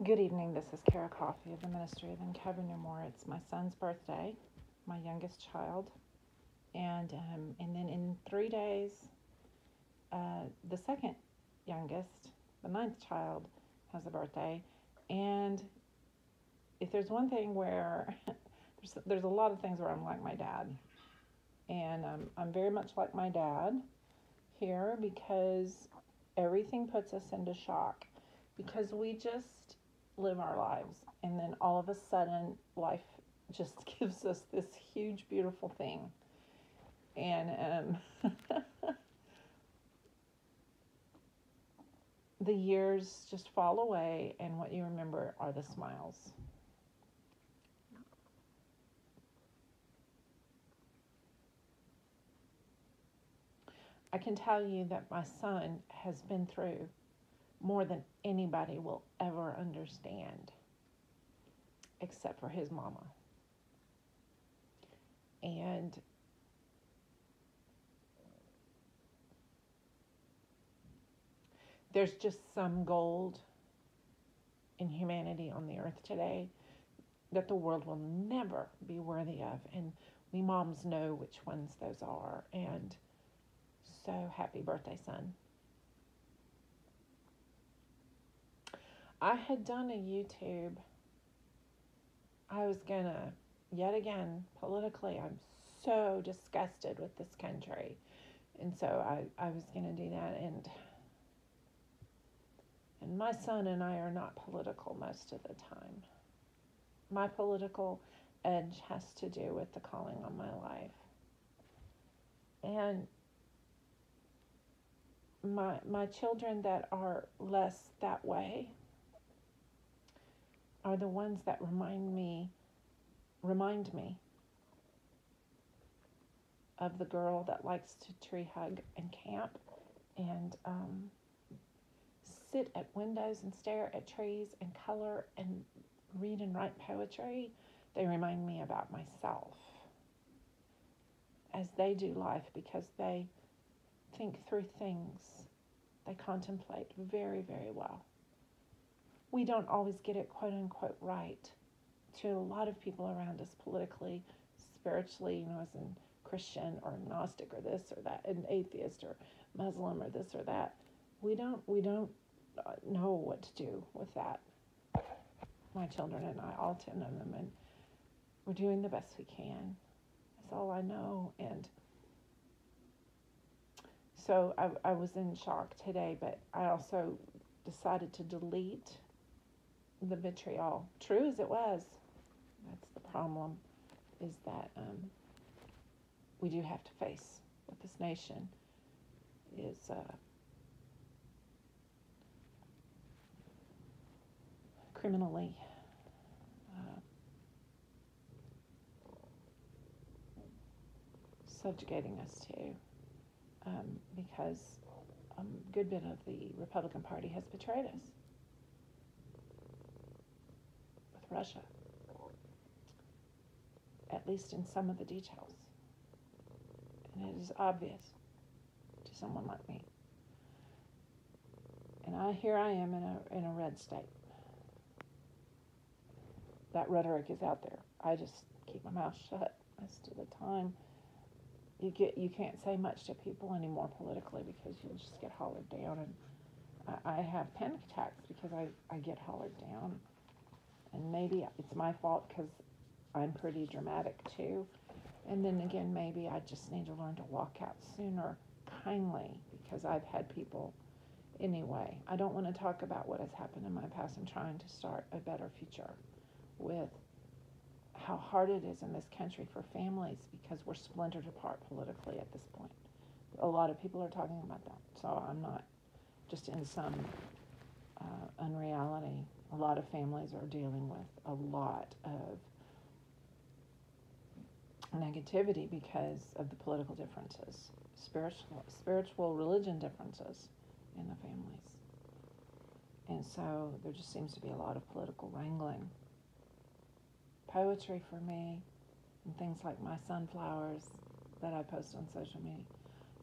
Good evening. This is Beaty-Coffey of the Ministry of Uncover No More. It's my son's birthday, my youngest child, and then in 3 days, the second youngest, the ninth child, has a birthday. And if there's one thing where there's a lot of things where I'm like my dad, and I'm very much like my dad here because everything puts us into shock because we just live our lives, and then all of a sudden life just gives us this huge beautiful thing, and the years just fall away, and what you remember are the smiles. I can tell you that my son has been through more than anybody will ever understand, except for his mama. And there's just some gold in humanity on the earth today that the world will never be worthy of. And we moms know which ones those are. And so happy birthday, son. I had done a YouTube. I was gonna, yet again, politically, I'm so disgusted with this country. And so I was gonna do that, and my son and I are not political most of the time. My political edge has to do with the calling on my life. And my children that are less that way are the ones that remind me of the girl that likes to tree hug and camp and sit at windows and stare at trees and color and read and write poetry. They remind me about myself as they do life because they think through things. They contemplate very, very well. We don't always get it quote unquote right to a lot of people around us politically, spiritually, as in Christian or Gnostic or this or that, an atheist or Muslim or this or that. We don't know what to do with that. My children and I, all 10 of them, and we're doing the best we can. That's all I know. And so I was in shock today, but I also decided to delete the vitriol. True as it was, that's the problem, is that we do have to face what this nation is criminally subjugating us to, because a good bit of the Republican Party has betrayed us with Russia, at least in some of the details. And it is obvious to someone like me. And here I am in a red state. That rhetoric is out there. I just keep my mouth shut most of the time. You can't say much to people anymore politically because you'll just get hollered down. And I have panic attacks because I get hollered down. And maybe it's my fault because I'm pretty dramatic too. And then again, maybe I just need to learn to walk out sooner kindly because I've had people. Anyway, I don't want to talk about what has happened in my past. I'm trying to start a better future with how hard it is in this country for families because we're splintered apart politically at this point. A lot of people are talking about that. So I'm not just in some unreality. A lot of families are dealing with a lot of negativity because of the political differences, spiritual religion differences in the families. And so there just seems to be a lot of political wrangling. Poetry for me, and things like my sunflowers that I post on social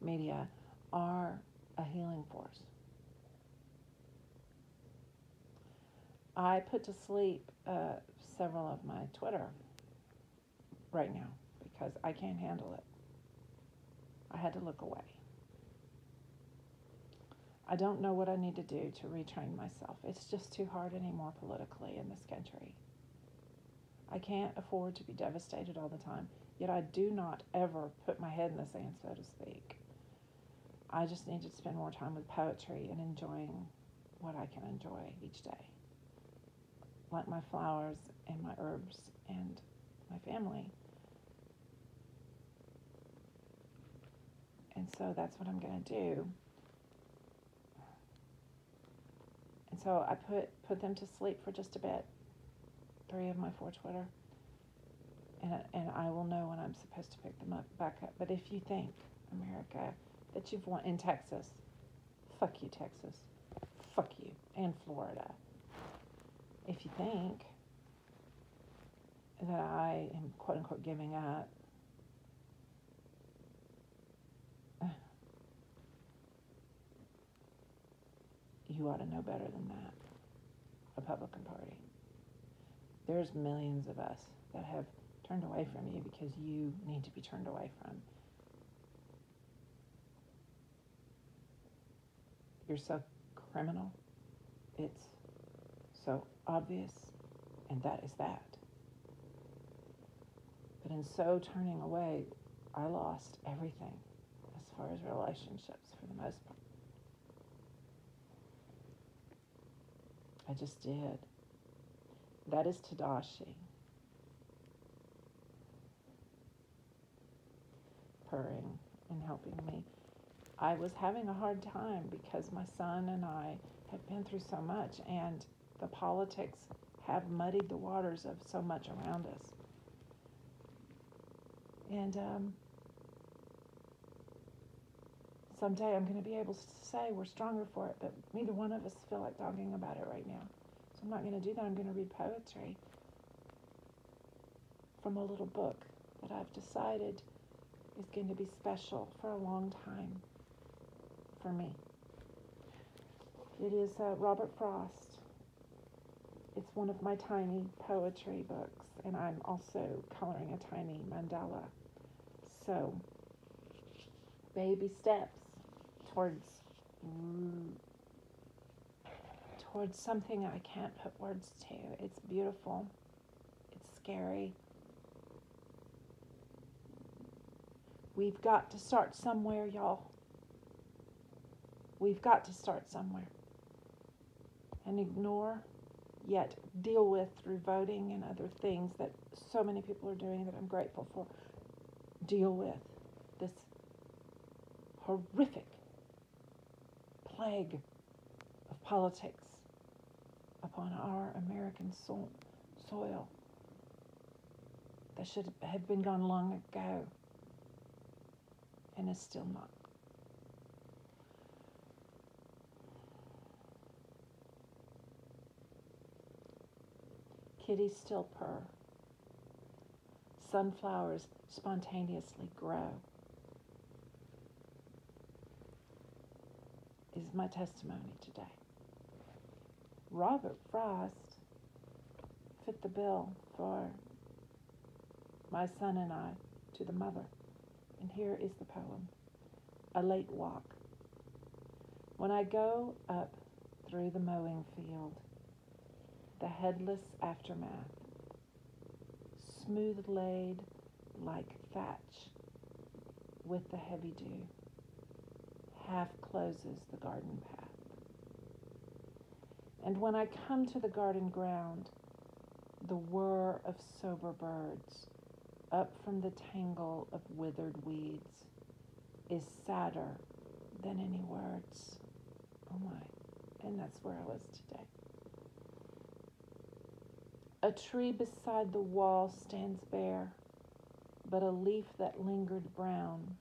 media are a healing force. I put to sleep several of my Twitter right now because I can't handle it. I had to look away. I don't know what I need to do to retrain myself. It's just too hard anymore politically in this country. I can't afford to be devastated all the time, yet I do not ever put my head in the sand, so to speak. I just need to spend more time with poetry and enjoying what I can enjoy each day, like my flowers and my herbs and my family. And so that's what I'm going to do. And so I put them to sleep for just a bit, 3 of my 4 Twitter, and I will know when I'm supposed to pick them back up. But if you think, America, that you've won in Texas, fuck you, Texas, fuck you, and Florida. If you think that I am quote unquote giving up, you ought to know better than that. Republican Party. There's millions of us that have turned away from you because you need to be turned away from. You're so criminal. It's so obvious, and that is that. But in so turning away, I lost everything as far as relationships for the most part. I just did. That is Tadashi purring and helping me. I was having a hard time because my son and I have been through so much, and the politics have muddied the waters of so much around us. And someday I'm going to be able to say we're stronger for it, but neither one of us feel like talking about it right now. So I'm not going to do that. I'm going to read poetry from a little book that I've decided is going to be special for a long time for me. It is Robert Frost. It's one of my tiny poetry books, and I'm also coloring a tiny mandala. So, baby steps towards something I can't put words to. It's beautiful. It's scary. We've got to start somewhere, y'all. We've got to start somewhere. And ignore, yet deal with through voting and other things that so many people are doing that I'm grateful for. Deal with this horrific plague of politics upon our American soil that should have been gone long ago and is still not. Kitties still purr. Sunflowers spontaneously grow. Is my testimony today. Robert Frost fit the bill for my son and I to the mother. And here is the poem, A Late Walk. When I go up through the mowing field, the headless aftermath, smooth laid like thatch with the heavy dew, half closes the garden path. And when I come to the garden ground, the whir of sober birds up from the tangle of withered weeds is sadder than any words. Oh my, and that's where I was today. A tree beside the wall stands bare, but a leaf that lingered brown,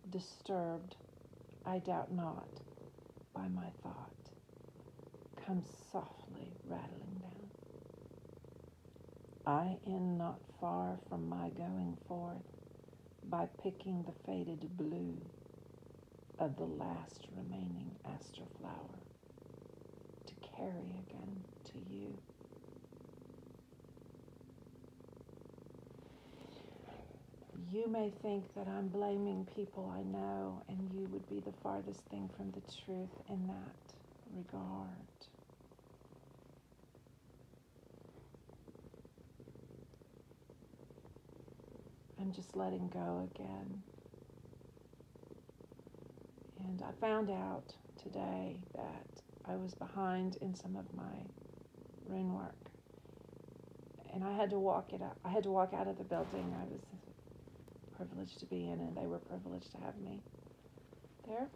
disturbed, I doubt not, by my thought, comes softly rattling down. I end not far from my going forth by picking the faded blue of the last remaining aster flower to carry again to to you. You may think that I'm blaming people I know, and you would be the farthest thing from the truth in that regard. I'm just letting go again. And I found out today that I was behind in some of my rune work. And I had to walk it out. I had to walk out of the building I was privileged to be in, and they were privileged to have me there.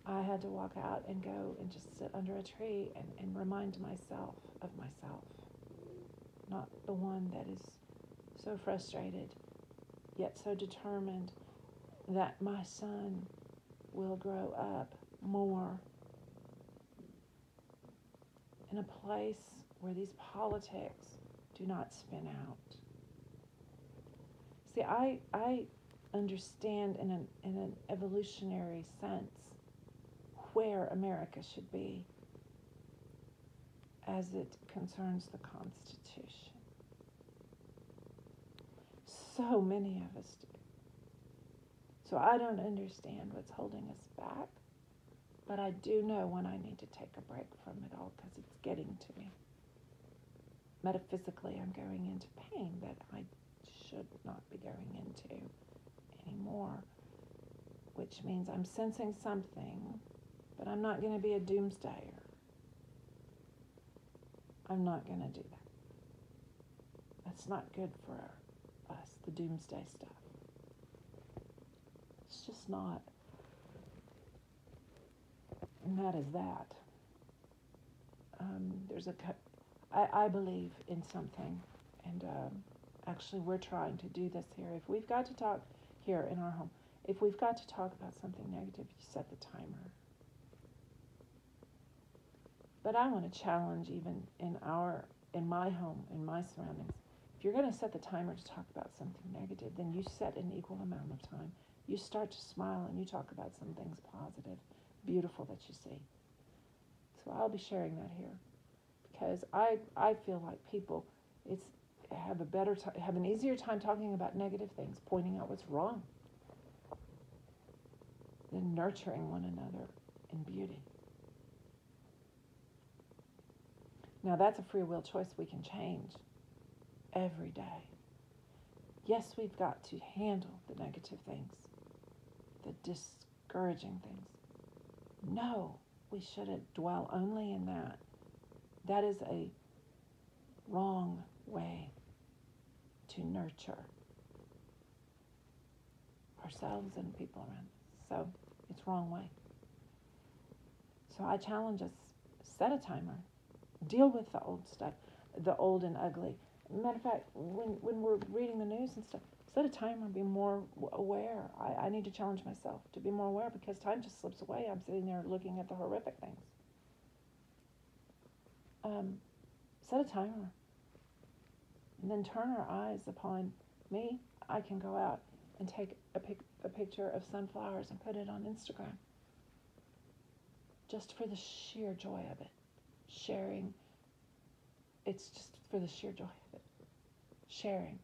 I had to walk out and go and just sit under a tree and remind myself of myself. Not the one that is so frustrated, yet so determined that my son will grow up more in a place where these politics do not spin out. See, I understand in an evolutionary sense where America should be as it concerns the Constitution. So many of us do. So I don't understand what's holding us back, but I do know when I need to take a break from it all because it's getting to me. Metaphysically, I'm going into pain that I should not be going into anymore, which means I'm sensing something, but I'm not going to be a doomsdayer. I'm not going to do that. That's not good for us, the doomsday stuff. It's just not. And that is that. I believe in something, and actually we're trying to do this here. If we've got to talk here in our home, if we've got to talk about something negative, you set the timer. But I want to challenge even in my home, in my surroundings. If you're going to set the timer to talk about something negative, then you set an equal amount of time. You start to smile and you talk about some things positive, beautiful that you see. So I'll be sharing that here because I feel like people have an easier time talking about negative things, pointing out what's wrong, than nurturing one another in beauty. Now that's a free will choice we can change every day. Yes, we've got to handle the negative things, the discouraging things. No, we shouldn't dwell only in that. That is a wrong way to nurture ourselves and people around us. So it's wrong way. So I challenge us, set a timer. Deal with the old stuff, the old and ugly. Matter of fact, when we're reading the news and stuff, set a timer, be more aware. I need to challenge myself to be more aware because time just slips away. I'm sitting there looking at the horrific things. Set a timer. And then turn our eyes upon me. I can go out and take a picture of sunflowers and put it on Instagram. Just for the sheer joy of it. Sharing, it's just for the sheer joy of it. Sharing.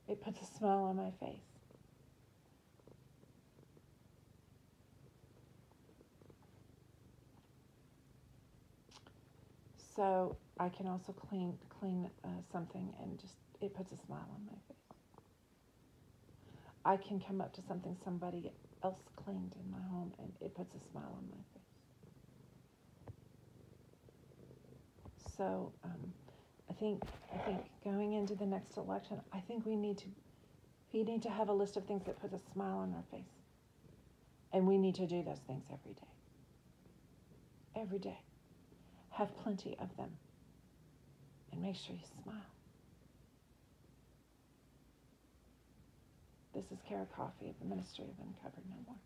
It puts a smile on my face. So I can also clean something and just, it puts a smile on my face. I can come up to something somebody else cleaned in my home and it puts a smile on my face. So I think going into the next election, I think we need to have a list of things that put a smile on our face. And we need to do those things every day. Every day. Have plenty of them. And make sure you smile. This is Beaty-Coffey of the Ministry of Uncovered No More.